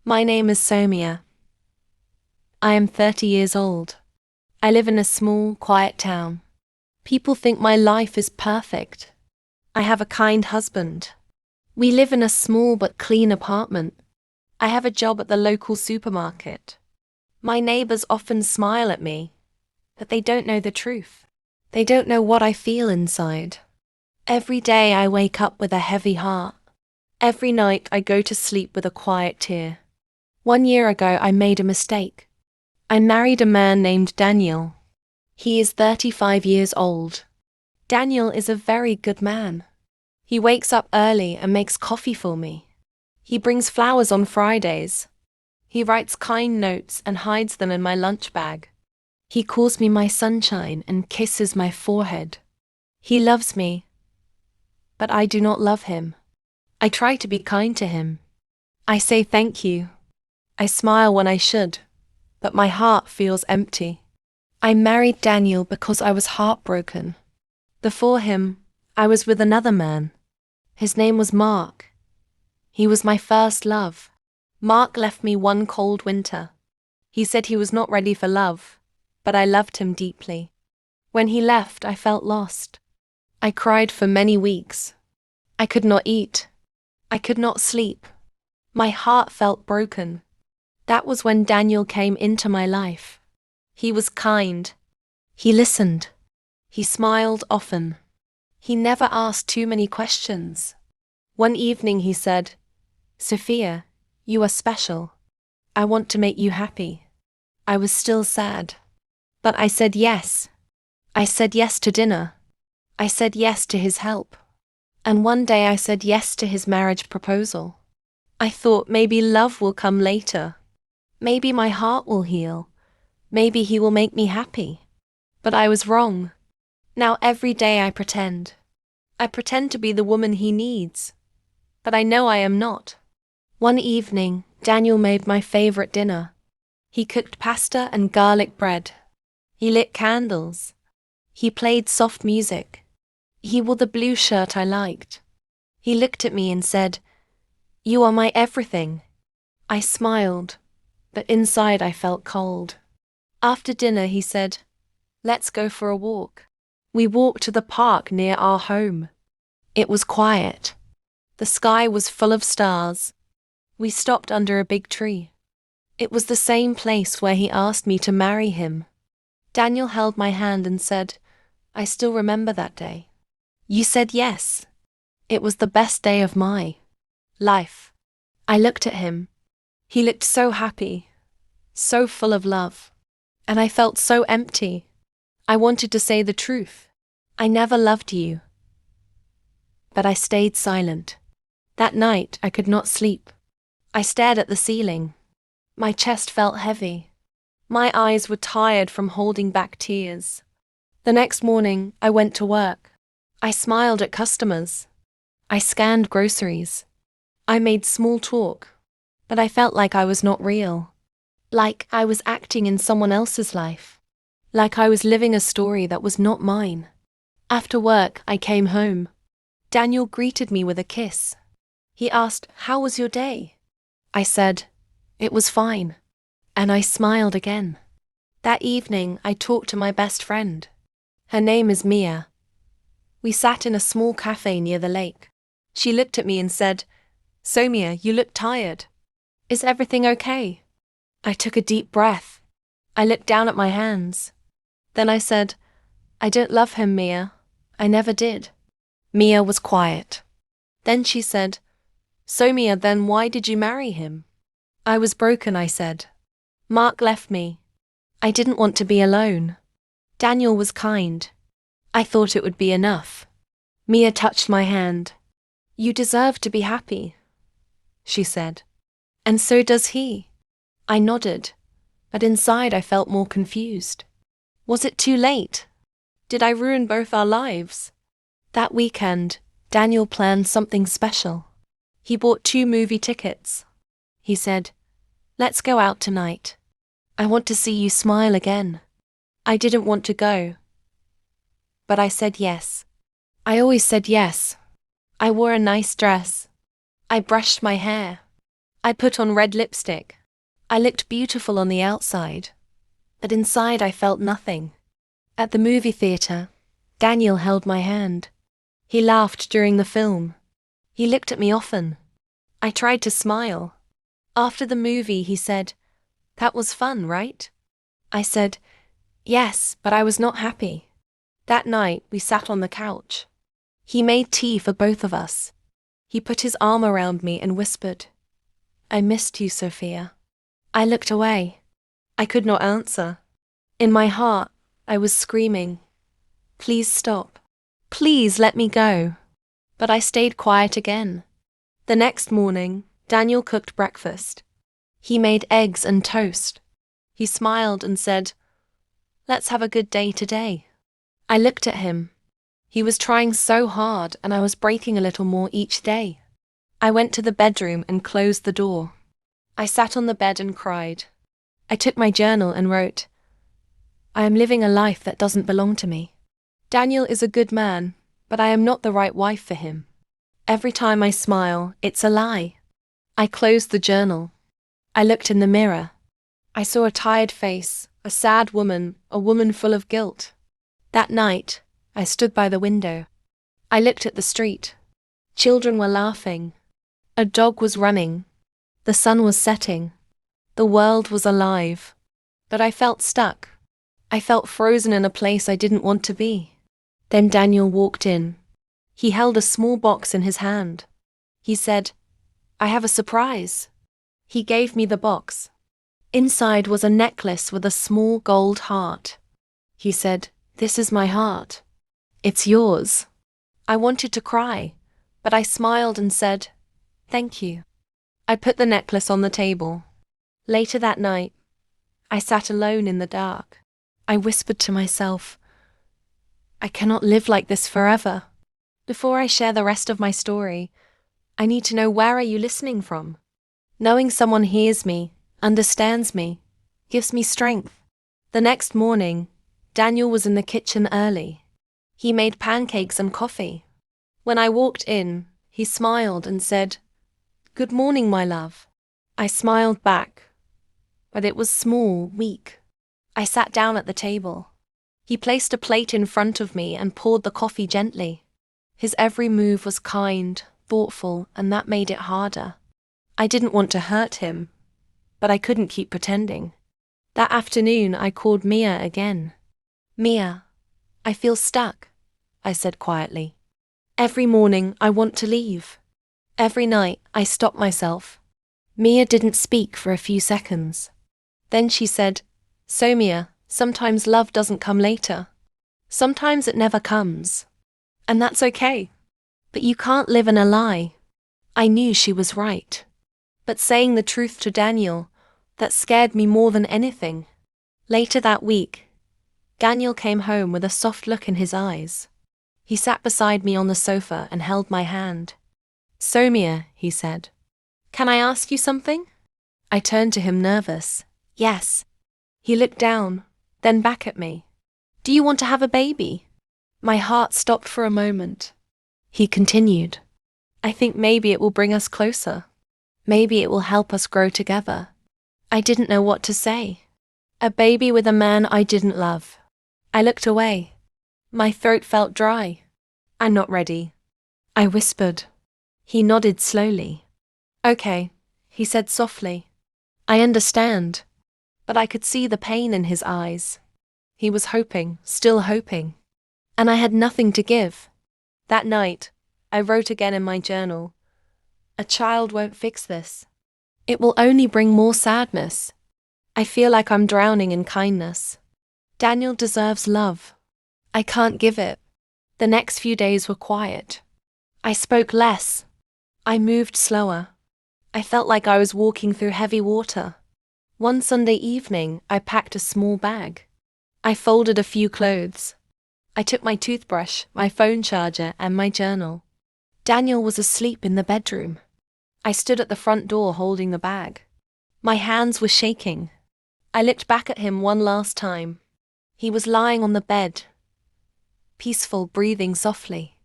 My name is Somia. I am 30 years old. I live in a small, quiet town. People think my life is perfect. I have a kind husband. We live in a small but clean apartment. I have a job at the local supermarket. My neighbors often smile at me, but they don't know the truth. They don't know what I feel inside. Every day I wake up with a heavy heart. Every night I go to sleep with a quiet tear. 1 year ago I made a mistake. I married a man named Daniel. He is 35 years old. Daniel is a very good man. He wakes up early and makes coffee for me. He brings flowers on Fridays. He writes kind notes and hides them in my lunch bag. He calls me my sunshine and kisses my forehead. He loves me, but I do not love him. I try to be kind to him. I say thank you. I smile when I should, but my heart feels empty. I married Daniel because I was heartbroken. Before him, I was with another man. His name was Mark. He was my first love. Mark left me one cold winter. He said he was not ready for love, but I loved him deeply. When he left, I felt lost. I cried for many weeks. I could not eat. I could not sleep. My heart felt broken. That was when Daniel came into my life. He was kind. He listened. He smiled often. He never asked too many questions. One evening he said, "Sophia, you are special. I want to make you happy." I was still sad. But I said yes. I said yes to dinner. I said yes to his help. And one day I said yes to his marriage proposal. I thought maybe love will come later. Maybe my heart will heal. Maybe he will make me happy. But I was wrong. Now every day I pretend. I pretend to be the woman he needs. But I know I am not. One evening, Daniel made my favorite dinner. He cooked pasta and garlic bread. He lit candles. He played soft music. He wore the blue shirt I liked. He looked at me and said, "You are my everything." I smiled, but inside I felt cold. After dinner he said, "Let's go for a walk." We walked to the park near our home. It was quiet. The sky was full of stars. We stopped under a big tree. It was the same place where he asked me to marry him. Daniel held my hand and said, "I still remember that day. You said yes." It was the best day of my life. I looked at him. He looked so happy, so full of love. And I felt so empty. I wanted to say the truth. I never loved you. But I stayed silent. That night I could not sleep. I stared at the ceiling. My chest felt heavy. My eyes were tired from holding back tears. The next morning I went to work. I smiled at customers. I scanned groceries. I made small talk. But I felt like I was not real. Like I was acting in someone else's life. Like I was living a story that was not mine. After work, I came home. Daniel greeted me with a kiss. He asked, "How was your day?" I said, "It was fine." And I smiled again. That evening, I talked to my best friend. Her name is Mia. We sat in a small cafe near the lake. She looked at me and said, "Somia, you look tired. Is everything okay?" I took a deep breath. I looked down at my hands. Then I said, "I don't love him, Mia. I never did." Mia was quiet. Then she said, "Somia, then why did you marry him?" I was broken, I said. Mark left me. I didn't want to be alone. Daniel was kind. I thought it would be enough. Mia touched my hand. "You deserve to be happy," she said. "And so does he." I nodded, but inside I felt more confused. Was it too late? Did I ruin both our lives? That weekend, Daniel planned something special. He bought 2 movie tickets. He said, "Let's go out tonight. I want to see you smile again." I didn't want to go. But I said yes. I always said yes. I wore a nice dress. I brushed my hair. I put on red lipstick. I looked beautiful on the outside, but inside I felt nothing. At the movie theater, Daniel held my hand. He laughed during the film. He looked at me often. I tried to smile. After the movie, he said, "That was fun, right?" I said, "Yes, but I was not happy." That night, we sat on the couch. He made tea for both of us. He put his arm around me and whispered, "I missed you, Sophia." I looked away. I could not answer. In my heart, I was screaming, "Please stop. Please let me go." But I stayed quiet again. The next morning, Daniel cooked breakfast. He made eggs and toast. He smiled and said, "Let's have a good day today." I looked at him. He was trying so hard and I was breaking a little more each day. I went to the bedroom and closed the door. I sat on the bed and cried. I took my journal and wrote, "I am living a life that doesn't belong to me. Daniel is a good man, but I am not the right wife for him. Every time I smile, it's a lie." I closed the journal. I looked in the mirror. I saw a tired face, a sad woman, a woman full of guilt. That night, I stood by the window. I looked at the street. Children were laughing. A dog was running. The sun was setting. The world was alive. But I felt stuck. I felt frozen in a place I didn't want to be. Then Daniel walked in. He held a small box in his hand. He said, "I have a surprise." He gave me the box. Inside was a necklace with a small gold heart. He said, "This is my heart. It's yours." I wanted to cry, but I smiled and said, "Thank you." I put the necklace on the table. Later that night, I sat alone in the dark. I whispered to myself, "I cannot live like this forever." Before I share the rest of my story, I need to know, where are you listening from? Knowing someone hears me, understands me, gives me strength. The next morning, Daniel was in the kitchen early. He made pancakes and coffee. When I walked in, he smiled and said, "Good morning, my love." I smiled back, but it was small, weak. I sat down at the table. He placed a plate in front of me and poured the coffee gently. His every move was kind, thoughtful, and that made it harder. I didn't want to hurt him, but I couldn't keep pretending. That afternoon, I called Mia again. "Mia, I feel stuck," I said quietly. "Every morning, I want to leave. Every night, I stop myself." Mia didn't speak for a few seconds. Then she said, "So Mia, sometimes love doesn't come later. Sometimes it never comes. And that's okay. But you can't live in a lie." I knew she was right. But saying the truth to Daniel, that scared me more than anything. Later that week, Daniel came home with a soft look in his eyes. He sat beside me on the sofa and held my hand. "So Mia," he said, "can I ask you something?" I turned to him nervous. "Yes." He looked down, then back at me. "Do you want to have a baby?" My heart stopped for a moment. He continued, "I think maybe it will bring us closer. Maybe it will help us grow together." I didn't know what to say. A baby with a man I didn't love. I looked away. My throat felt dry. "I'm not ready," I whispered. He nodded slowly. "Okay," he said softly. "I understand." But I could see the pain in his eyes. He was hoping, still hoping. And I had nothing to give. That night, I wrote again in my journal, "A child won't fix this. It will only bring more sadness. I feel like I'm drowning in kindness. Daniel deserves love. I can't give it." The next few days were quiet. I spoke less. I moved slower. I felt like I was walking through heavy water. One Sunday evening, I packed a small bag. I folded a few clothes. I took my toothbrush, my phone charger, and my journal. Daniel was asleep in the bedroom. I stood at the front door holding the bag. My hands were shaking. I looked back at him one last time. He was lying on the bed, peaceful, breathing softly.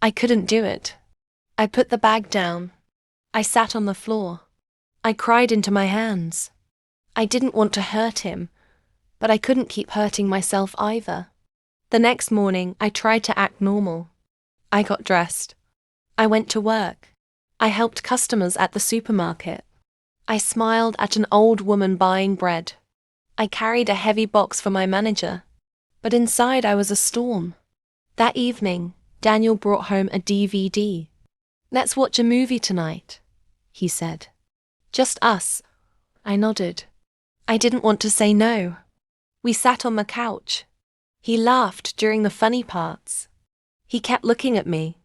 I couldn't do it. I put the bag down. I sat on the floor. I cried into my hands. I didn't want to hurt him, but I couldn't keep hurting myself either. The next morning, I tried to act normal. I got dressed. I went to work. I helped customers at the supermarket. I smiled at an old woman buying bread. I carried a heavy box for my manager, but inside I was a storm. That evening, Daniel brought home a DVD. "Let's watch a movie tonight," he said. "Just us." I nodded. I didn't want to say no. We sat on the couch. He laughed during the funny parts. He kept looking at me,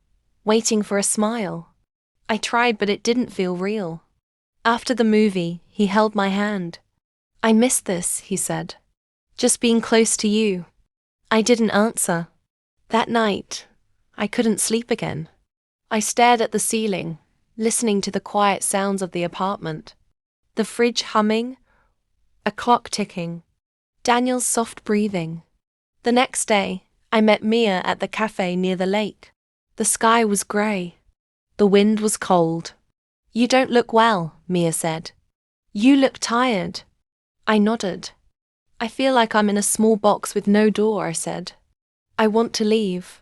waiting for a smile. I tried, but it didn't feel real. After the movie, he held my hand. "I miss this," he said. "Just being close to you." I didn't answer. That night, I couldn't sleep again. I stared at the ceiling, listening to the quiet sounds of the apartment. The fridge humming, a clock ticking, Daniel's soft breathing. The next day, I met Mia at the cafe near the lake. The sky was grey. The wind was cold. "You don't look well," Mia said. "You look tired." I nodded. "I feel like I'm in a small box with no door," I said. "I want to leave,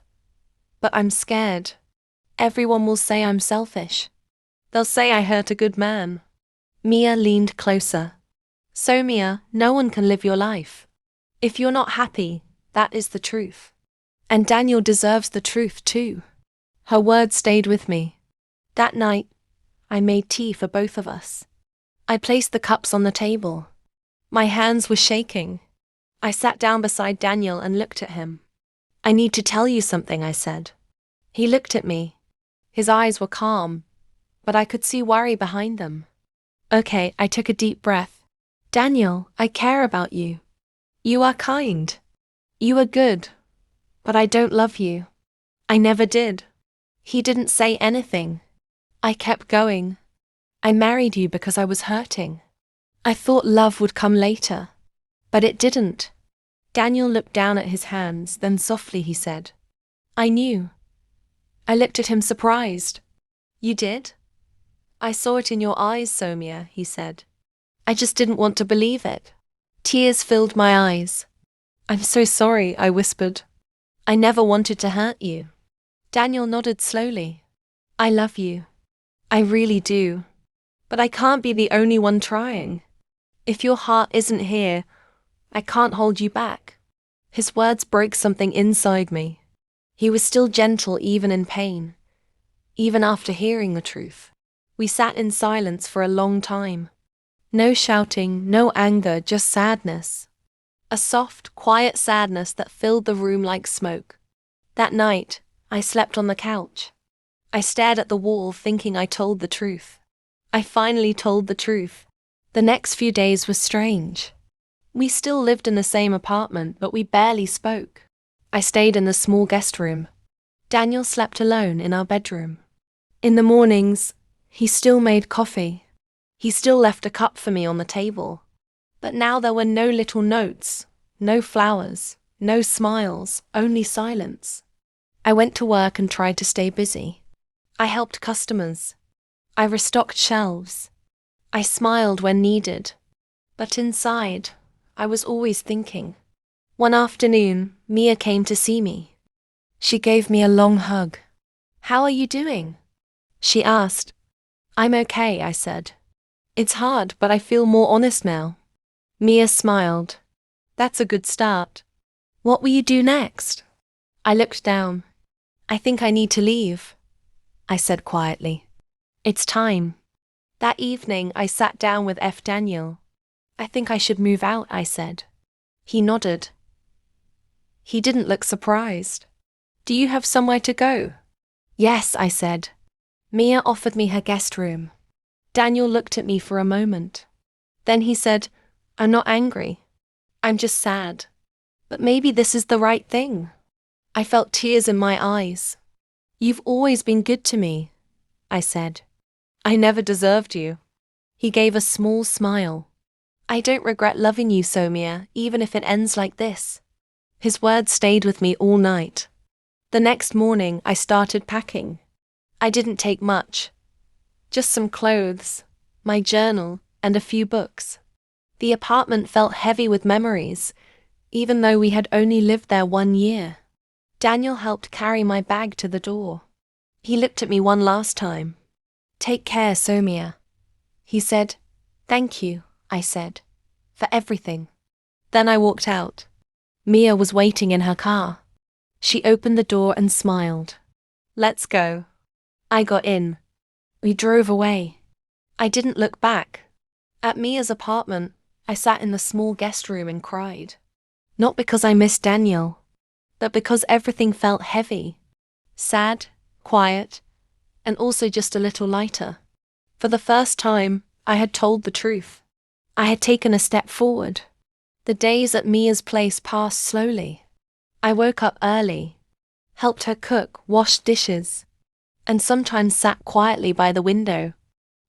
but I'm scared. Everyone will say I'm selfish. They'll say I hurt a good man." Mia leaned closer. "So Mia, no one can live your life. If you're not happy, that is the truth. And Daniel deserves the truth too." Her words stayed with me. That night, I made tea for both of us. I placed the cups on the table. My hands were shaking. I sat down beside Daniel and looked at him. "I need to tell you something," I said. He looked at me. His eyes were calm, but I could see worry behind them. "Okay," I took a deep breath. "Daniel, I care about you. You are kind. You are good. But I don't love you. I never did." He didn't say anything. I kept going. "I married you because I was hurting. I thought love would come later. But it didn't." Daniel looked down at his hands, then softly he said, "I knew." I looked at him surprised. "You did?" "I saw it in your eyes, Somia," he said. I just didn't want to believe it. Tears filled my eyes. "I'm so sorry," I whispered. "I never wanted to hurt you." Daniel nodded slowly. "I love you. I really do. But I can't be the only one trying. If your heart isn't here, I can't hold you back." His words broke something inside me. He was still gentle even in pain, even after hearing the truth. We sat in silence for a long time. No shouting, no anger, just sadness. A soft, quiet sadness that filled the room like smoke. That night, I slept on the couch. I stared at the wall thinking I told the truth. I finally told the truth. The next few days were strange. We still lived in the same apartment, but we barely spoke. I stayed in the small guest room. Daniel slept alone in our bedroom. In the mornings, he still made coffee. He still left a cup for me on the table. But now there were no little notes, no flowers, no smiles, only silence. I went to work and tried to stay busy. I helped customers. I restocked shelves. I smiled when needed. But inside, I was always thinking. One afternoon, Mia came to see me. She gave me a long hug. "How are you doing?" she asked. "I'm okay," I said. "It's hard, but I feel more honest now." Mia smiled. "That's a good start. What will you do next?" I looked down. "I think I need to leave," I said quietly. "It's time." That evening, I sat down with Daniel. "I think I should move out," I said. He nodded. He didn't look surprised. "Do you have somewhere to go?" "Yes," I said. Mia offered me her guest room. Daniel looked at me for a moment. Then he said, "I'm not angry. I'm just sad. But maybe this is the right thing." I felt tears in my eyes. "You've always been good to me," I said. "I never deserved you." He gave a small smile. "I don't regret loving you, Somia, even if it ends like this." His words stayed with me all night. The next morning, I started packing. I didn't take much. Just some clothes, my journal, and a few books. The apartment felt heavy with memories, even though we had only lived there 1 year. Daniel helped carry my bag to the door. He looked at me one last time. "Take care, Somia," he said. "Thank you," I said, "for everything." Then I walked out. Mia was waiting in her car. She opened the door and smiled. "Let's go." I got in. We drove away. I didn't look back. At Mia's apartment, I sat in the small guest room and cried. Not because I missed Daniel, but because everything felt heavy, sad, quiet, and also just a little lighter. For the first time, I had told the truth. I had taken a step forward. The days at Mia's place passed slowly. I woke up early, helped her cook, washed dishes, and sometimes sat quietly by the window.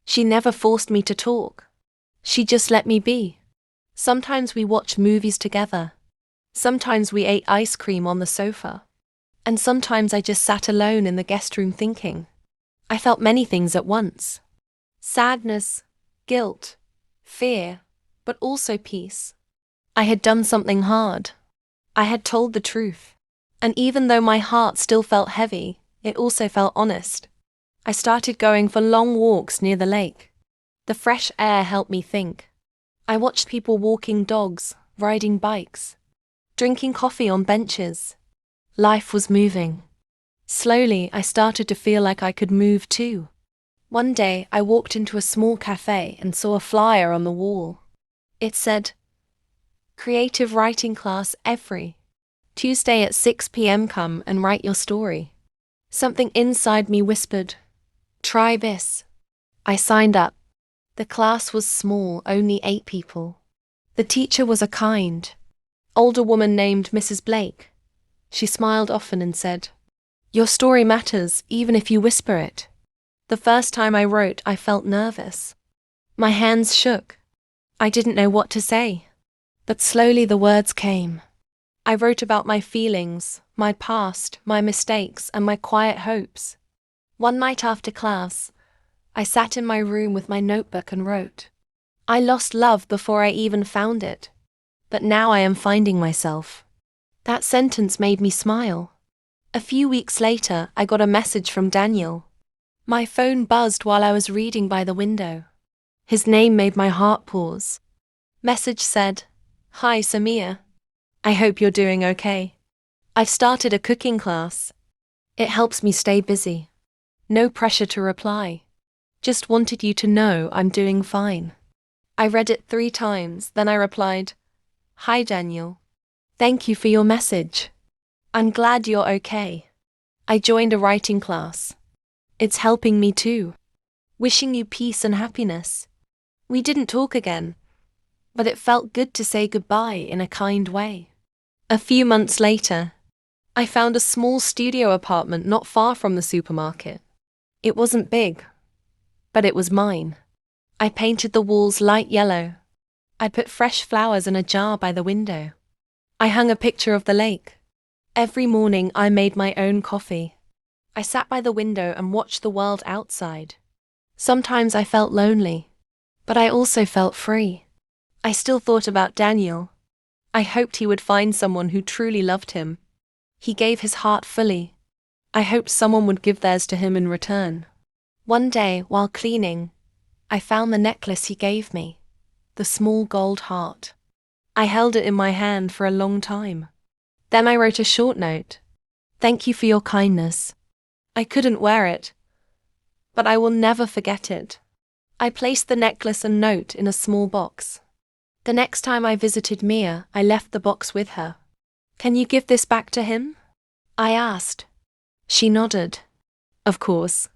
She never forced me to talk. She just let me be. Sometimes we watched movies together. Sometimes we ate ice cream on the sofa. And sometimes I just sat alone in the guest room thinking. I felt many things at once. Sadness, guilt, fear, but also peace. I had done something hard. I had told the truth. And even though my heart still felt heavy, it also felt honest. I started going for long walks near the lake. The fresh air helped me think. I watched people walking dogs, riding bikes, drinking coffee on benches. Life was moving. Slowly, I started to feel like I could move too. One day, I walked into a small cafe and saw a flyer on the wall. It said, "Creative writing class every Tuesday at 6 p.m. Come and write your story." Something inside me whispered, "Try this." I signed up. The class was small, only 8 people. The teacher was a kind, older woman named Mrs. Blake. She smiled often and said, "Your story matters, even if you whisper it." The first time I wrote, I felt nervous. My hands shook. I didn't know what to say. But slowly the words came. I wrote about my feelings, my past, my mistakes, and my quiet hopes. One night after class, I sat in my room with my notebook and wrote. I lost love before I even found it. But now I am finding myself. That sentence made me smile. A few weeks later, I got a message from Daniel. My phone buzzed while I was reading by the window. His name made my heart pause. Message said, "Hi, Samia. I hope you're doing okay. I've started a cooking class. It helps me stay busy. No pressure to reply. Just wanted you to know I'm doing fine." I read it 3 times, then I replied, "Hi, Daniel. Thank you for your message. I'm glad you're okay. I joined a writing class. It's helping me too. Wishing you peace and happiness." We didn't talk again, but it felt good to say goodbye in a kind way. A few months later, I found a small studio apartment not far from the supermarket. It wasn't big, but it was mine. I painted the walls light yellow. I put fresh flowers in a jar by the window. I hung a picture of the lake. Every morning I made my own coffee. I sat by the window and watched the world outside. Sometimes I felt lonely, but I also felt free. I still thought about Daniel. I hoped he would find someone who truly loved him. He gave his heart fully. I hoped someone would give theirs to him in return. One day, while cleaning, I found the necklace he gave me, the small gold heart. I held it in my hand for a long time. Then I wrote a short note. "Thank you for your kindness. I couldn't wear it, but I will never forget it." I placed the necklace and note in a small box. The next time I visited Mia, I left the box with her. "Can you give this back to him?" I asked. She nodded. Of course.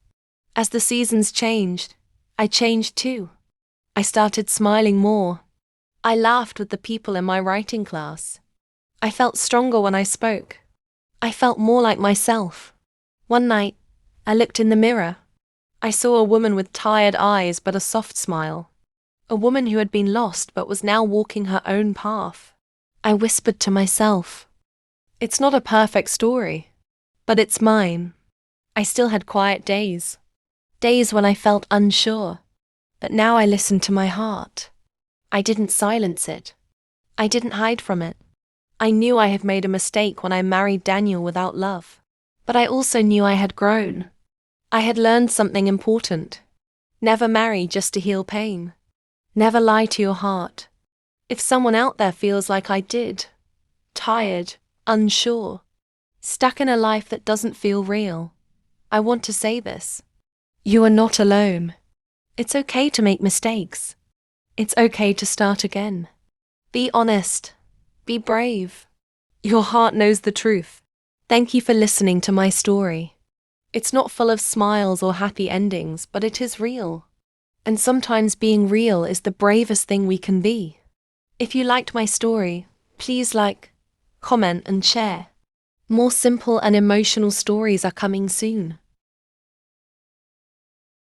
As the seasons changed, I changed too. I started smiling more. I laughed with the people in my writing class. I felt stronger when I spoke. I felt more like myself. One night, I looked in the mirror. I saw a woman with tired eyes but a soft smile. A woman who had been lost but was now walking her own path. I whispered to myself, "It's not a perfect story, but it's mine." I still had quiet days. Days when I felt unsure. But now I listen to my heart. I didn't silence it. I didn't hide from it. I knew I had made a mistake when I married Daniel without love. But I also knew I had grown. I had learned something important. Never marry just to heal pain. Never lie to your heart. If someone out there feels like I did, tired, unsure, stuck in a life that doesn't feel real, I want to say this. You are not alone. It's okay to make mistakes. It's okay to start again. Be honest. Be brave. Your heart knows the truth. Thank you for listening to my story. It's not full of smiles or happy endings, but it is real. And sometimes being real is the bravest thing we can be. If you liked my story, please like, comment, and share. More simple and emotional stories are coming soon.